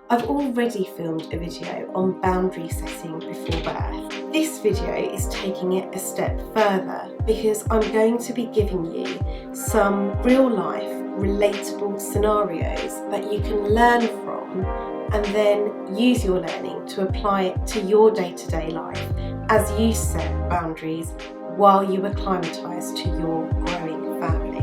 I've already filmed a video on boundary setting before birth. This video is taking it a step further because I'm going to be giving you some real life, relatable scenarios that you can learn from and then use your learning to apply it to your day-to-day life as you set boundaries while you acclimatise to your growing family.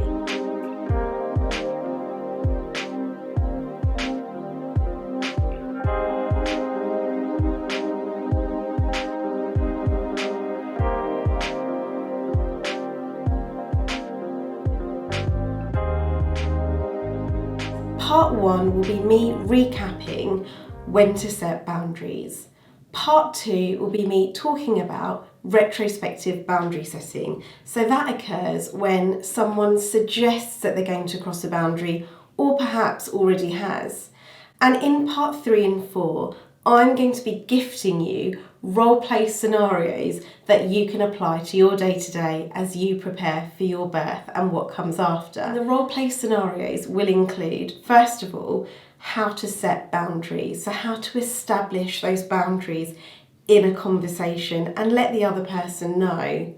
Part 1 will be me recapping when to set boundaries. Part 2 will be me talking about retrospective boundary setting. So that occurs when someone suggests that they're going to cross a boundary or perhaps already has. And in part 3 and 4, I'm going to be gifting you role-play scenarios that you can apply to your day-to-day as you prepare for your birth and what comes after. And the role-play scenarios will include, first of all, how to set boundaries, so how to establish those boundaries in a conversation and let the other person know,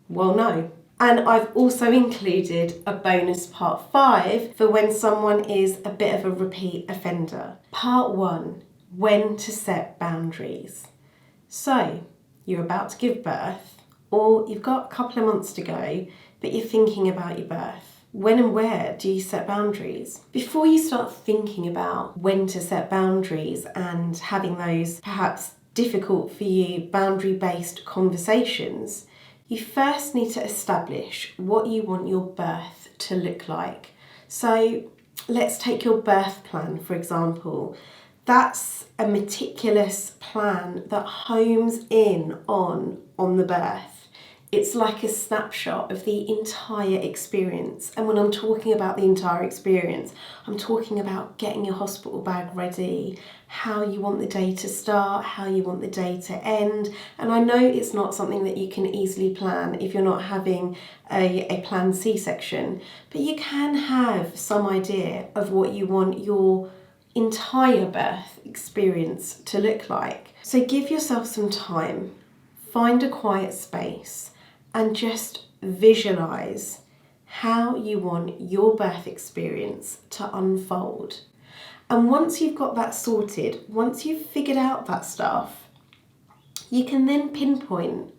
well, no. And I've also included a bonus part 5 for when someone is a bit of a repeat offender. Part 1, when to set boundaries. So, you're about to give birth, or you've got a couple of months to go, but you're thinking about your birth. When and where do you set boundaries? Before you start thinking about when to set boundaries and having those perhaps difficult for you boundary-based conversations, you first need to establish what you want your birth to look like. So let's take your birth plan, for example. That's a meticulous plan that homes in on the birth. It's like a snapshot of the entire experience. And when I'm talking about the entire experience, I'm talking about getting your hospital bag ready, how you want the day to start, how you want the day to end. And I know it's not something that you can easily plan if you're not having a planned C-section, but you can have some idea of what you want your entire birth experience to look like. So give yourself some time, find a quiet space, and just visualize how you want your birth experience to unfold. And once you've got that sorted, once you've figured out that stuff, you can then pinpoint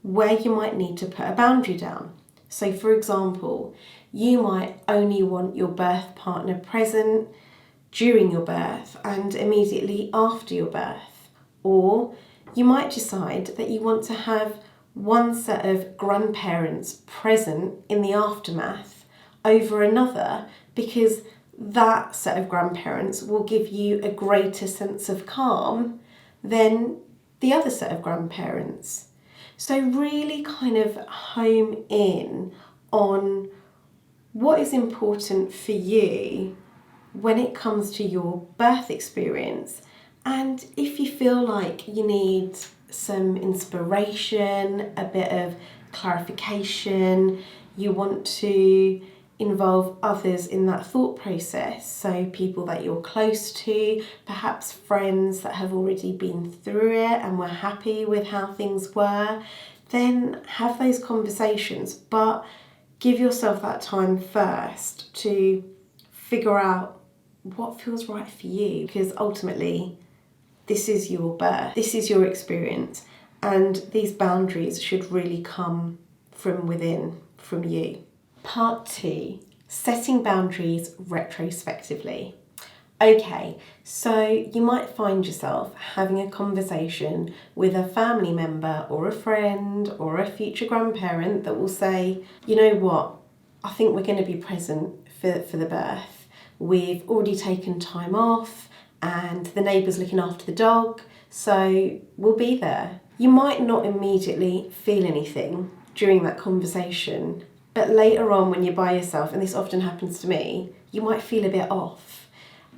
where you might need to put a boundary down. So for example, you might only want your birth partner present during your birth and immediately after your birth. Or you might decide that you want to have one set of grandparents present in the aftermath over another because that set of grandparents will give you a greater sense of calm than the other set of grandparents. So really kind of home in on what is important for you when it comes to your birth experience. And if you feel like you need some inspiration, a bit of clarification, you want to involve others in that thought process, so people that you're close to, perhaps friends that have already been through it and were happy with how things were, then have those conversations, but give yourself that time first to figure out what feels right for you, because ultimately this is your birth, this is your experience, and these boundaries should really come from within, from you. Part 2, setting boundaries retrospectively. Okay, so you might find yourself having a conversation with a family member or a friend or a future grandparent that will say, you know what, I think we're going to be present for the birth. We've already taken time off and the neighbour's looking after the dog, so we'll be there. You might not immediately feel anything during that conversation, but later on when you're by yourself, and this often happens to me, you might feel a bit off.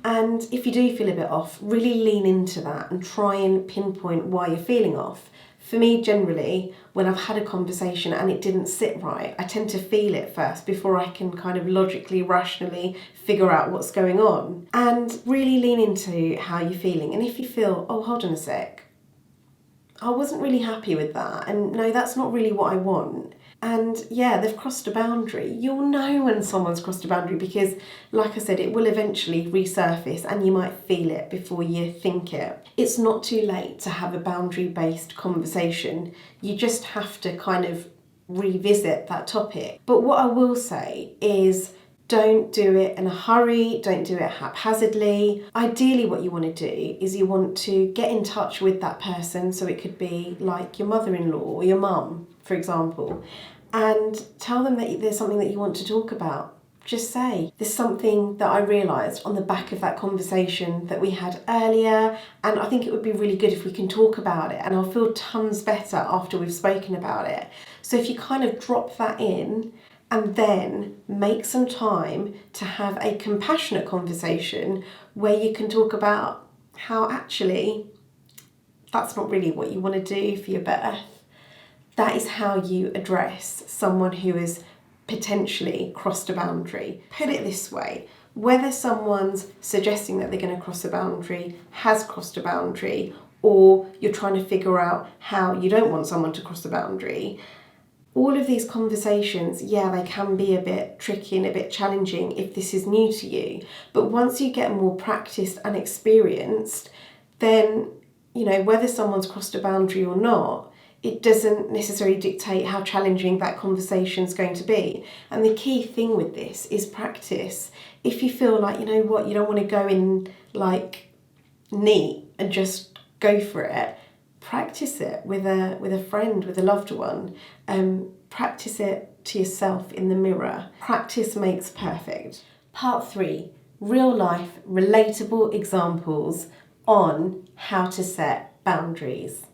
And if you do feel a bit off, really lean into that and try and pinpoint why you're feeling off. For me, generally, when I've had a conversation and it didn't sit right, I tend to feel it first before I can kind of logically, rationally figure out what's going on. And really lean into how you're feeling. And if you feel, oh, hold on a sec, I wasn't really happy with that, and no, that's not really what I want. And yeah, they've crossed a boundary. You'll know when someone's crossed a boundary because, like I said, it will eventually resurface and you might feel it before you think it. It's not too late to have a boundary-based conversation. You just have to kind of revisit that topic. But what I will say is, don't do it in a hurry, don't do it haphazardly. Ideally, what you want to do is you want to get in touch with that person, so it could be like your mother-in-law or your mum, for example, and tell them that there's something that you want to talk about. Just say, there's something that I realised on the back of that conversation that we had earlier, and I think it would be really good if we can talk about it, and I'll feel tons better after we've spoken about it. So if you kind of drop that in, and then make some time to have a compassionate conversation where you can talk about how actually that's not really what you want to do for your birth. That is how you address someone who has potentially crossed a boundary. Put it this way, whether someone's suggesting that they're going to cross a boundary, has crossed a boundary, or you're trying to figure out how you don't want someone to cross a boundary, all of these conversations, yeah, they can be a bit tricky and a bit challenging if this is new to you. But once you get more practiced and experienced, then, you know, whether someone's crossed a boundary or not, it doesn't necessarily dictate how challenging that conversation's going to be. And the key thing with this is practice. If you feel like, you know what, you don't want to go in like neat and just go for it, practice it with a friend, with a loved one. Practice it to yourself in the mirror. Practice makes perfect. Part 3, real life, relatable examples on how to set boundaries.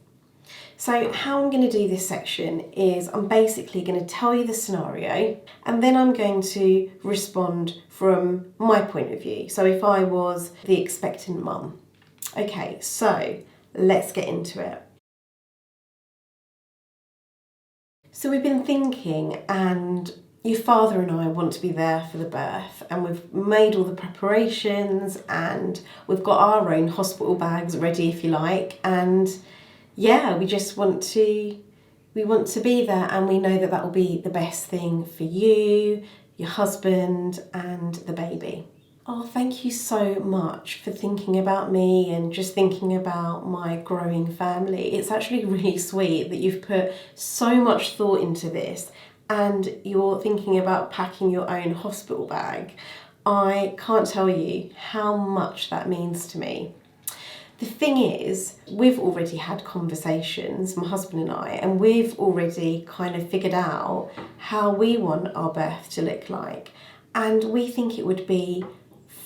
So how I'm going to do this section is I'm basically going to tell you the scenario and then I'm going to respond from my point of view. So if I was the expectant mum. Okay, so let's get into it. So we've been thinking, and your father and I want to be there for the birth, and we've made all the preparations and we've got our own hospital bags ready, if you like, and yeah, we want to be there, and we know that that will be the best thing for you, your husband and the baby. Oh, thank you so much for thinking about me and just thinking about my growing family. It's actually really sweet that you've put so much thought into this and you're thinking about packing your own hospital bag. I can't tell you how much that means to me. The thing is, we've already had conversations, my husband and I, and we've already kind of figured out how we want our birth to look like. And we think it would be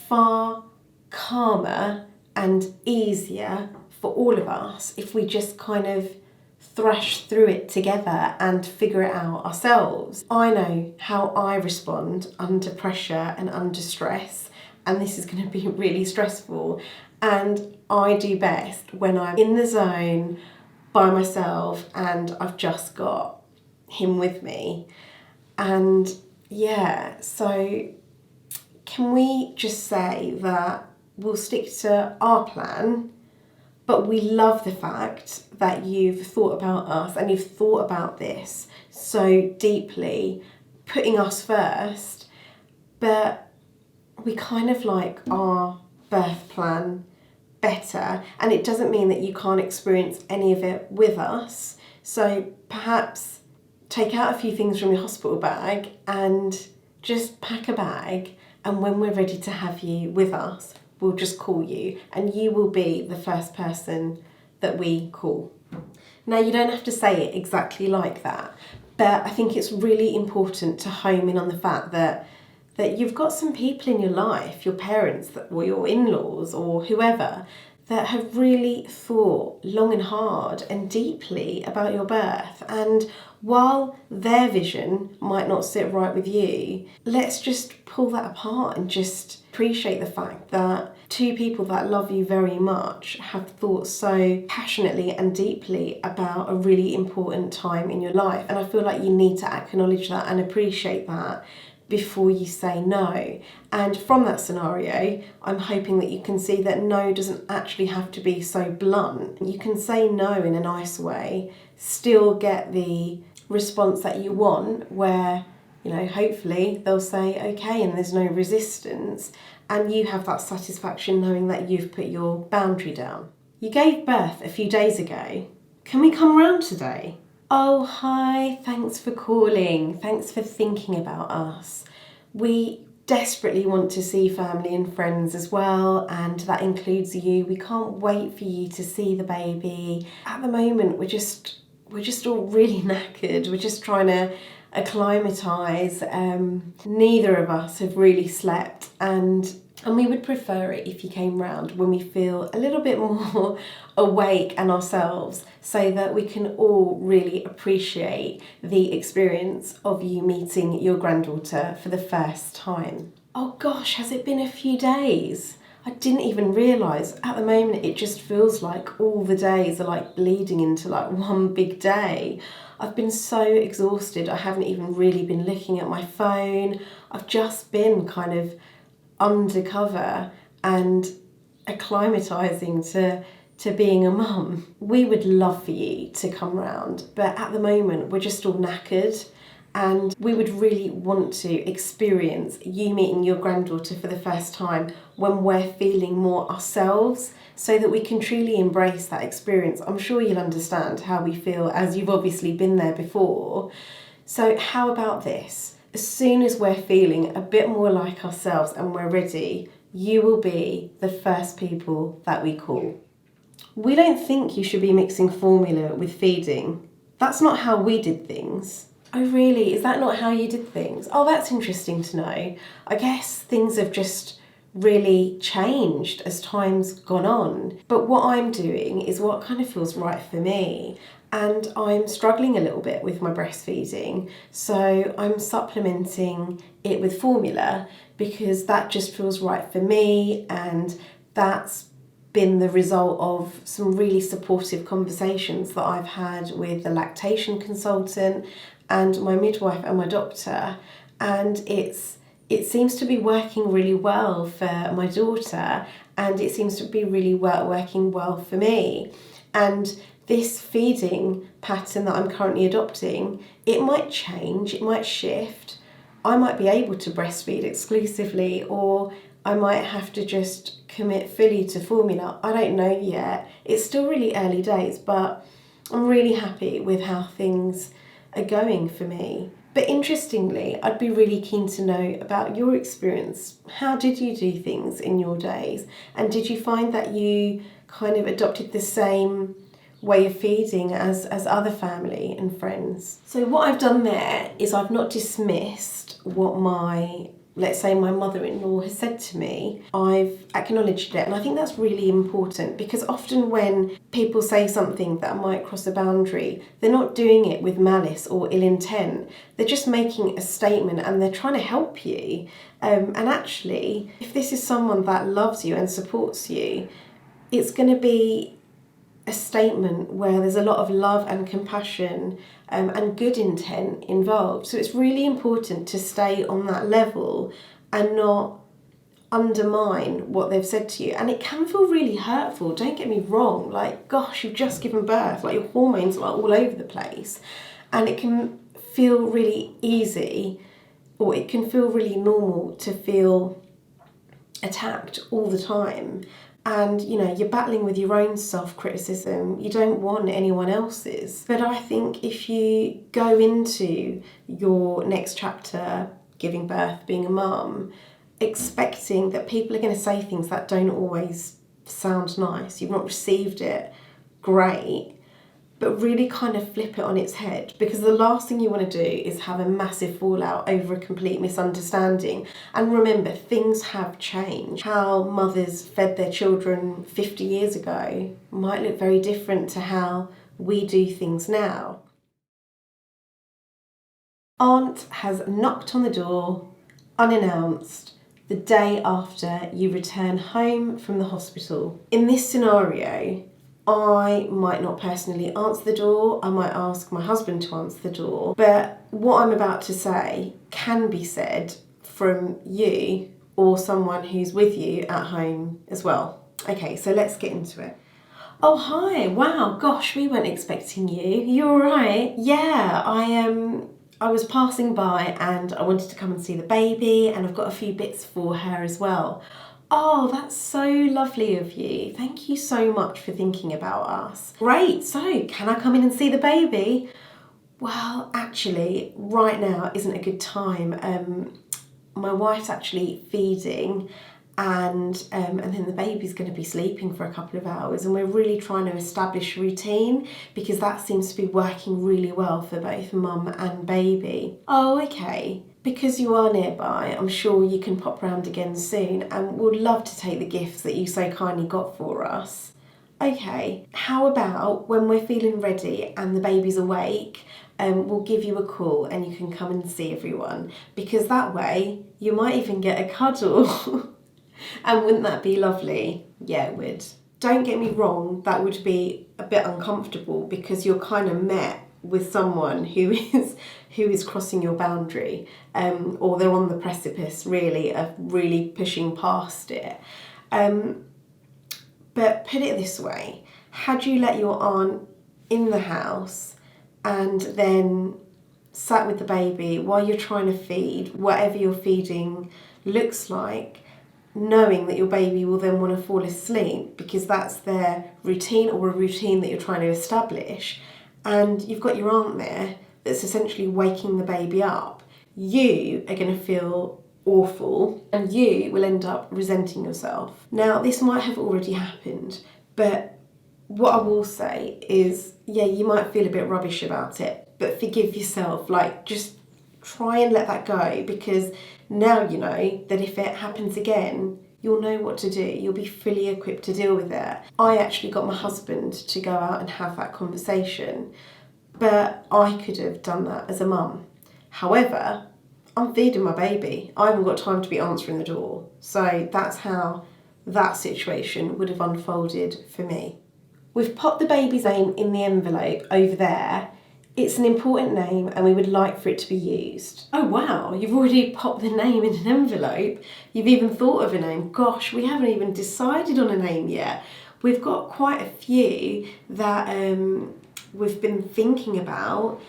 far calmer and easier for all of us if we just kind of thrash through it together and figure it out ourselves. I know how I respond under pressure and under stress, and this is going to be really stressful, and I do best when I'm in the zone by myself and I've just got him with me. And yeah, so can we just say that we'll stick to our plan, but we love the fact that you've thought about us and you've thought about this so deeply, putting us first, but we kind of like our birth plan better, and it doesn't mean that you can't experience any of it with us. So perhaps take out a few things from your hospital bag and just pack a bag, and when we're ready to have you with us, we'll just call you and you will be the first person that we call. Now, you don't have to say it exactly like that, but I think it's really important to home in on the fact that you've got some people in your life, your parents or your in-laws or whoever, that have really thought long and hard and deeply about your birth. And while their vision might not sit right with you, let's just pull that apart and just appreciate the fact that two people that love you very much have thought so passionately and deeply about a really important time in your life. And I feel like you need to acknowledge that and appreciate that before you say no. And from that scenario, I'm hoping that you can see that no doesn't actually have to be so blunt. You can say no in a nice way, still get the response that you want, where, you know, hopefully they'll say okay and there's no resistance, and you have that satisfaction knowing that you've put your boundary down. You gave birth a few days ago. Can we come round today? Oh, hi, thanks for calling. Thanks for thinking about us. We desperately want to see family and friends as well, and that includes you. We can't wait for you to see the baby. At the moment, we're just all really knackered. We're just trying to acclimatise. Neither of us have really slept, and we would prefer it if you came round when we feel a little bit more awake and ourselves, so that we can all really appreciate the experience of you meeting your granddaughter for the first time. Oh gosh, has it been a few days? I didn't even realise. At the moment it just feels like all the days are like bleeding into like one big day. I've been so exhausted, I haven't even really been looking at my phone. I've just been kind of undercover and acclimatising to being a mum. We would love for you to come round, but at the moment we're just all knackered, and we would really want to experience you meeting your granddaughter for the first time when we're feeling more ourselves, so that we can truly embrace that experience. I'm sure you'll understand how we feel, as you've obviously been there before. So how about this? As soon as we're feeling a bit more like ourselves and we're ready, you will be the first people that we call. We don't think you should be mixing formula with feeding. That's not how we did things. Oh really? Is that not how you did things? Oh, that's interesting to know. I guess things have just really changed as time's gone on. But what I'm doing is what kind of feels right for me. And I'm struggling a little bit with my breastfeeding, so I'm supplementing it with formula because that just feels right for me, and that's been the result of some really supportive conversations that I've had with the lactation consultant and my midwife and my doctor, and it seems to be working really well for my daughter, and it seems to be really working well for me. And this feeding pattern that I'm currently adopting, it might change, it might shift. I might be able to breastfeed exclusively, or I might have to just commit fully to formula. I don't know yet. It's still really early days, but I'm really happy with how things are going for me. But interestingly, I'd be really keen to know about your experience. How did you do things in your days? And did you find that you kind of adopted the same way of feeding as other family and friends? So what I've done there is I've not dismissed what let's say my mother-in-law has said to me. I've acknowledged it, and I think that's really important, because often when people say something that might cross a boundary, they're not doing it with malice or ill intent. They're just making a statement and they're trying to help you. And actually, if this is someone that loves you and supports you, it's going to be a statement where there's a lot of love and compassion and good intent involved. So it's really important to stay on that level and not undermine what they've said to you. And it can feel really hurtful, don't get me wrong. Like, gosh, you've just given birth, like your hormones are like all over the place. And it can feel really easy, or it can feel really normal to feel attacked all the time. And, you know, you're battling with your own self-criticism. You don't want anyone else's. But I think if you go into your next chapter, giving birth, being a mum, expecting that people are going to say things that don't always sound nice, you've not received it, great, but really kind of flip it on its head, because the last thing you want to do is have a massive fallout over a complete misunderstanding. And remember, things have changed. How mothers fed their children 50 years ago might look very different to how we do things now. Aunt has knocked on the door, unannounced, the day after you return home from the hospital. In this scenario, I might not personally answer the door, I might ask my husband to answer the door, but what I'm about to say can be said from you or someone who's with you at home as well. Okay, so let's get into it. Oh, hi, wow, gosh, we weren't expecting you. You all right? Yeah, I was passing by and I wanted to come and see the baby, and I've got a few bits for her as well. Oh, that's so lovely of you. Thank you so much for thinking about us. Great, so can I come in and see the baby? Well, actually, right now isn't a good time. My wife's actually feeding, and then the baby's going to be sleeping for a couple of hours, and we're really trying to establish a routine because that seems to be working really well for both mum and baby. Oh, okay. Because you are nearby, I'm sure you can pop round again soon, and we'd love to take the gifts that you so kindly got for us. Okay, how about when we're feeling ready and the baby's awake, we'll give you a call and you can come and see everyone, because that way you might even get a cuddle. And wouldn't that be lovely? Yeah, it would. Don't get me wrong, that would be a bit uncomfortable because you're kind of met with someone who is crossing your boundary, or they're on the precipice really of really pushing past it. But put it this way, had you let your aunt in the house and then sat with the baby while you're trying to feed, whatever you're feeding looks like, knowing that your baby will then want to fall asleep because that's their routine or a routine that you're trying to establish, and you've got your aunt there that's essentially waking the baby up, you are going to feel awful and you will end up resenting yourself. Now, this might have already happened, but what I will say is, yeah, you might feel a bit rubbish about it, but forgive yourself. Like, just try and let that go, because now you know that if it happens again, you'll know what to do. You'll be fully equipped to deal with it. I actually got my husband to go out and have that conversation, but I could have done that as a mum. However, I'm feeding my baby. I haven't got time to be answering the door. So that's how that situation would have unfolded for me. We've popped the baby's name in the envelope over there. It's an important name and we would like for it to be used. Oh wow, you've already popped the name in an envelope. You've even thought of a name. Gosh, we haven't even decided on a name yet. We've got quite a few that we've been thinking about,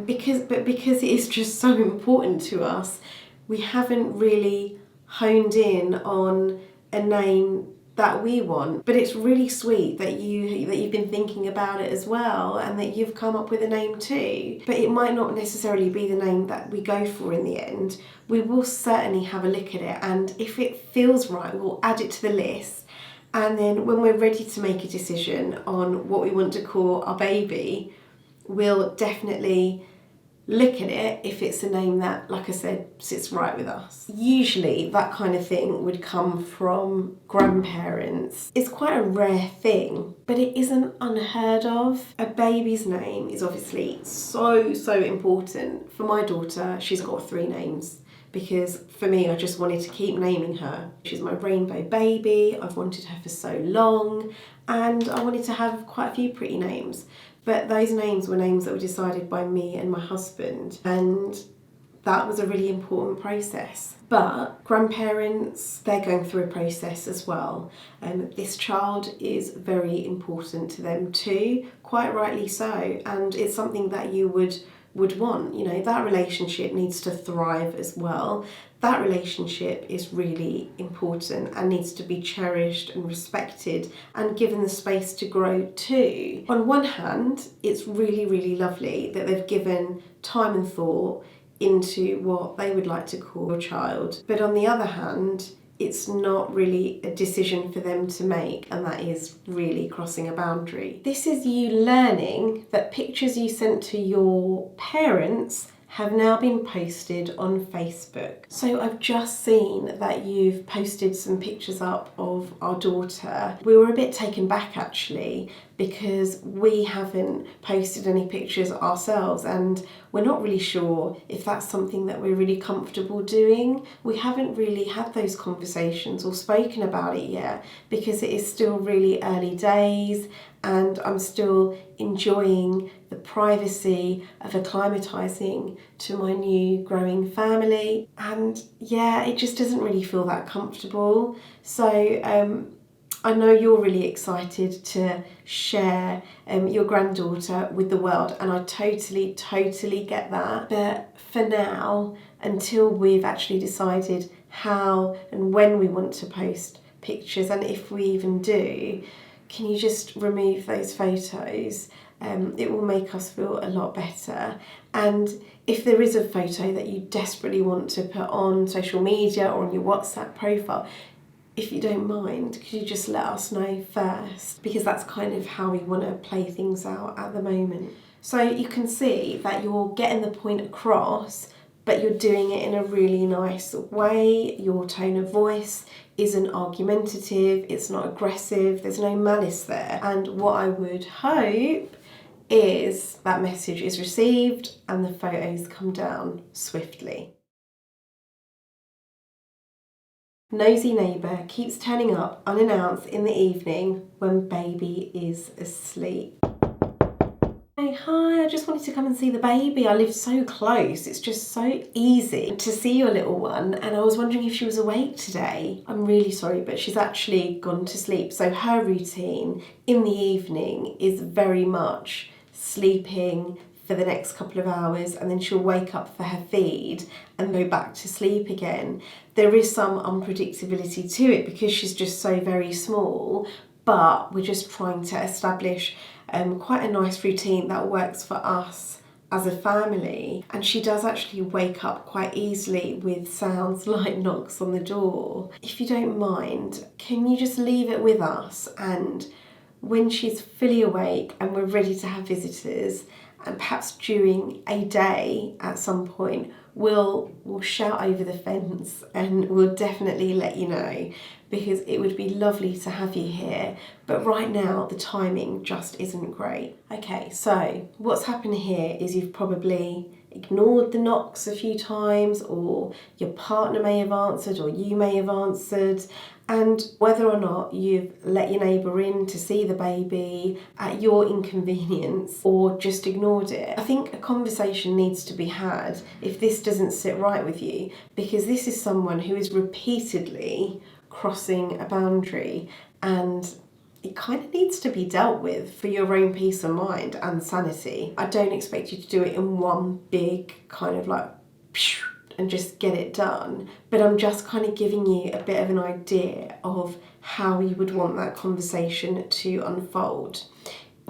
because it is just so important to us, we haven't really honed in on a name that we want. But it's really sweet that you've been thinking about it as well, and that you've come up with a name too. But it might not necessarily be the name that we go for in the end. We will certainly have a look at it, and if it feels right, we'll add it to the list. And then when we're ready to make a decision on what we want to call our baby, we'll definitely look at it if it's a name that, like I said, sits right with us. Usually that kind of thing would come from grandparents. It's quite a rare thing, but it isn't unheard of. A baby's name is obviously so important. For my daughter, she's got 3 names, because for me, I just wanted to keep naming her. She's my rainbow baby. I've wanted her for so long, and I wanted to have quite a few pretty names. But those names were names that were decided by me and my husband, and that was a really important process. But grandparents, they're going through a process as well. This child is very important to them too, quite rightly so, and it's something that you would want. You know, that relationship needs to thrive as well. That relationship is really important and needs to be cherished and respected and given the space to grow too. On one hand, it's really lovely that they've given time and thought into what they would like to call a child. But on the other hand, it's not really a decision for them to make, and that is really crossing a boundary. This is you learning that pictures you sent to your parents have now been posted on Facebook. So I've just seen that you've posted some pictures up of our daughter. We were a bit taken back actually, because we haven't posted any pictures ourselves and we're not really sure if that's something that we're really comfortable doing. We haven't really had those conversations or spoken about it yet because it is still really early days and I'm still enjoying the privacy of acclimatising to my new growing family. And yeah, it just doesn't really feel that comfortable. So I know you're really excited to share your granddaughter with the world, and I totally get that. But for now, until we've actually decided how and when we want to post pictures, and if we even do, can you just remove those photos? It will make us feel a lot better. And if there is a photo that you desperately want to put on social media or on your WhatsApp profile, if you don't mind, could you just let us know first? Because that's kind of how we want to play things out at the moment. So you can see that you're getting the point across, but you're doing it in a really nice way. Your tone of voice isn't argumentative, it's not aggressive, there's no malice there. And what I would hope is that message is received and the photos come down swiftly. Nosy neighbour keeps turning up unannounced in the evening when baby is asleep. Hey, hi, I just wanted to come and see the baby. I live so close. It's just so easy to see your little one, and I was wondering if she was awake today. I'm really sorry, but she's actually gone to sleep. So her routine in the evening is very much sleeping for the next couple of hours, and then she'll wake up for her feed and go back to sleep again. There is some unpredictability to it because she's just so very small, but we're just trying to establish quite a nice routine that works for us as a family. And she does actually wake up quite easily with sounds like knocks on the door. If you don't mind, can you just leave it with us, and when she's fully awake and we're ready to have visitors, and perhaps during a day at some point, we'll shout over the fence and we'll definitely let you know, because it would be lovely to have you here. But right now the timing just isn't great. Okay, so what's happened here is you've probably ignored the knocks a few times, or your partner may have answered, or you may have answered, and whether or not you've let your neighbour in to see the baby at your inconvenience or just ignored it, I think a conversation needs to be had if this doesn't sit right with you, because this is someone who is repeatedly crossing a boundary, and it kind of needs to be dealt with for your own peace of mind and sanity. I don't expect you to do it in one big kind of like and just get it done, but I'm just kind of giving you a bit of an idea of how you would want that conversation to unfold.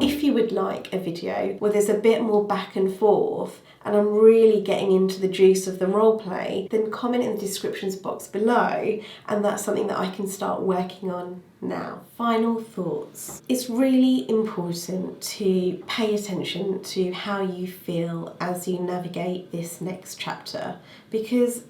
If you would like a video where there's a bit more back and forth and I'm really getting into the juice of the role play, then comment in the descriptions box below, and that's something that I can start working on now. Final thoughts. It's really important to pay attention to how you feel as you navigate this next chapter, because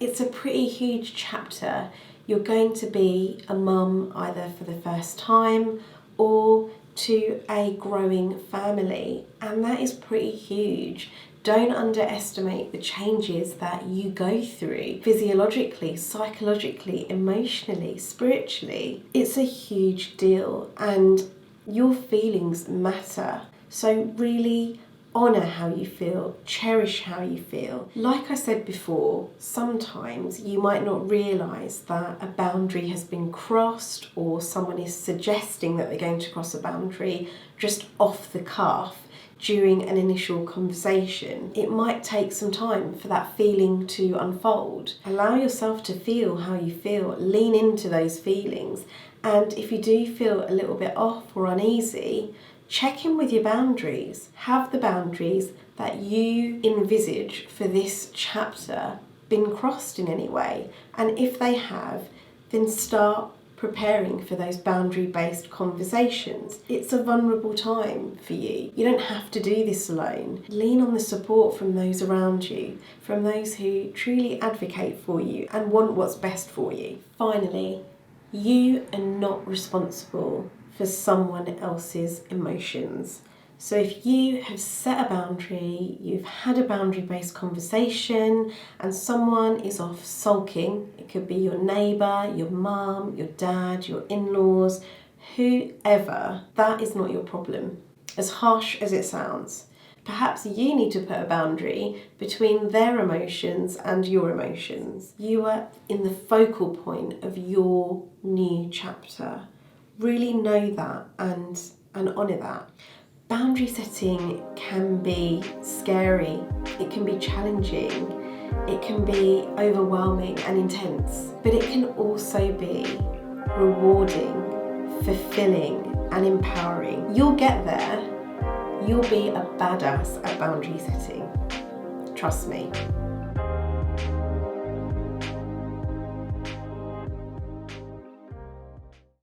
it's a pretty huge chapter. You're going to be a mum either for the first time or to a growing family, and that is pretty huge. Don't underestimate the changes that you go through physiologically, psychologically, emotionally, spiritually. It's a huge deal, and your feelings matter. So really honour how you feel, cherish how you feel. Like I said before, sometimes you might not realise that a boundary has been crossed, or someone is suggesting that they're going to cross a boundary just off the cuff during an initial conversation. It might take some time for that feeling to unfold. Allow yourself to feel how you feel, lean into those feelings, and if you do feel a little bit off or uneasy, check in with your boundaries. Have the boundaries that you envisage for this chapter been crossed in any way? And if they have, then start preparing for those boundary-based conversations. It's a vulnerable time for you. You don't have to do this alone. Lean on the support from those around you, from those who truly advocate for you and want what's best for you. Finally, you are not responsible for someone else's emotions. So if you have set a boundary, you've had a boundary-based conversation, and someone is off sulking, it could be your neighbour, your mum, your dad, your in-laws, whoever, that is not your problem, as harsh as it sounds. Perhaps you need to put a boundary between their emotions and your emotions. You are in the focal point of your new chapter. Really know that and honour that. Boundary setting can be scary, it can be challenging, it can be overwhelming and intense, but it can also be rewarding, fulfilling and empowering. You'll get there. You'll be a badass at boundary setting. Trust me.